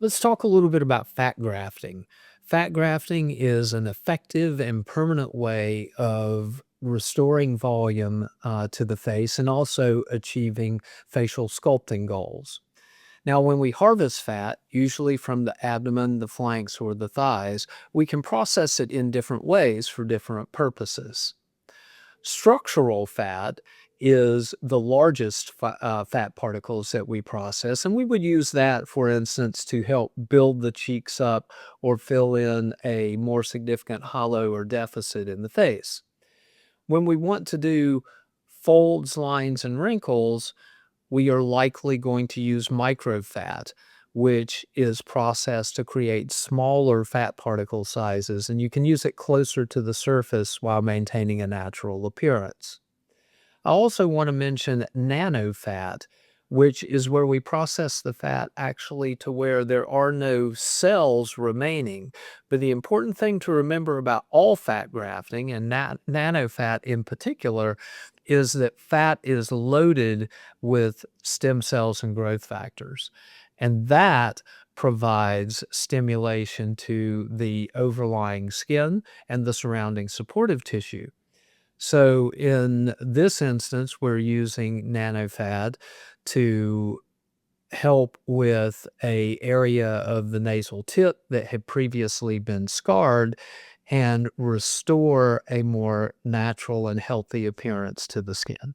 Let's talk a little bit about fat grafting. Fat grafting is an effective and permanent way of restoring volume to the face and also achieving facial sculpting goals. Now, when we harvest fat, usually from the abdomen, the flanks, or the thighs, we can process it in different ways for different purposes. Structural fat is the largest fat particles that we process, and we would use that, for instance, to help build the cheeks up or fill in a more significant hollow or deficit in the face. When we want to do folds, lines, and wrinkles, we are likely going to use microfat, which is processed to create smaller fat particle sizes, and you can use it closer to the surface while maintaining a natural appearance. I also want to mention nanofat, which is where we process the fat actually to where there are no cells remaining. But the important thing to remember about all fat grafting, and nanofat in particular, is that fat is loaded with stem cells and growth factors. And that provides stimulation to the overlying skin and the surrounding supportive tissue. So in this instance, we're using nanofat to help with a area of the nasal tip that had previously been scarred and restore a more natural and healthy appearance to the skin.